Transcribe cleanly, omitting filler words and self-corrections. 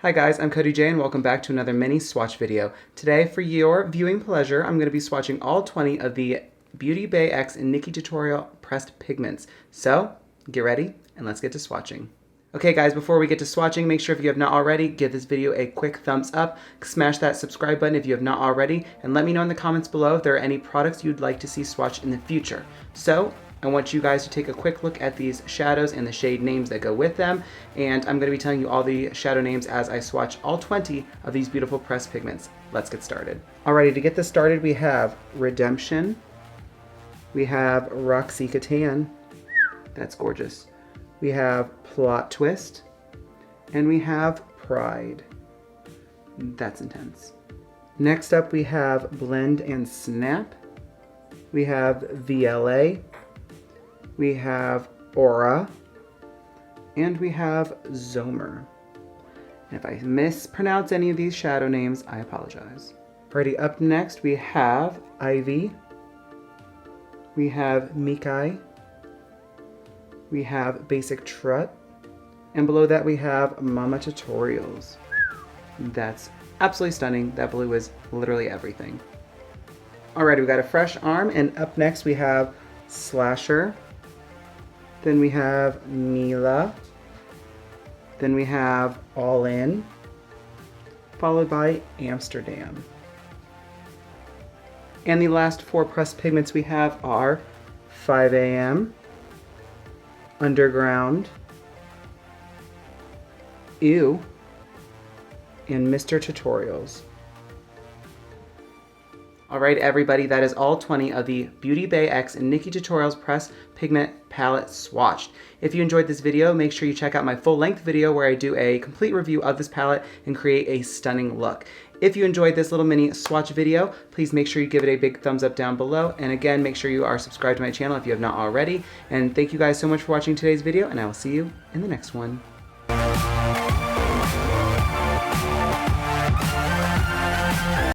Hi guys, I'm Cody J and welcome back to another mini swatch video. Today, for your viewing pleasure, I'm going to be swatching all 20 of the Beauty Bay X Nikkietutorial pressed pigments. So, get ready and let's get to swatching. Okay guys, before we get to swatching, make sure if you have not already, give this video a quick thumbs up, smash that subscribe button if you have not already, and let me know in the comments below if there are any products you'd like to see swatched in the future. So, I want you guys to take a quick look at these shadows and the shade names that go with them, and I'm going to be telling you all the shadow names as I swatch all 20 of these beautiful pressed pigments. Let's get started. Alrighty, to get this started, we have Redemption, we have Roxy Catan, that's gorgeous, we have Plot Twist, and we have Pride. That's intense. Next up we have Blend and Snap, we have VLA, we have Aura, and we have Zomer. And if I mispronounce any of these shadow names, I apologize. Alrighty, up next we have Ivy, we have Mikai, we have Basic Trut, and below that we have Mama Tutorials. That's absolutely stunning. That blue is literally everything. Alrighty, we got a fresh arm, and up next we have Slasher. Then we have Mila. Then we have All In, followed by Amsterdam. And the last four pressed pigments we have are 5 AM, Underground, Ew, and Mr. Tutorials. Alright everybody, that is all 20 of the Beauty Bay X Nikkietutorials Press Pigment Palette swatched. If you enjoyed this video, make sure you check out my full-length video where I do a complete review of this palette and create a stunning look. If you enjoyed this little mini swatch video, please make sure you give it a big thumbs up down below. And again, make sure you are subscribed to my channel if you have not already. And thank you guys so much for watching today's video, and I will see you in the next one.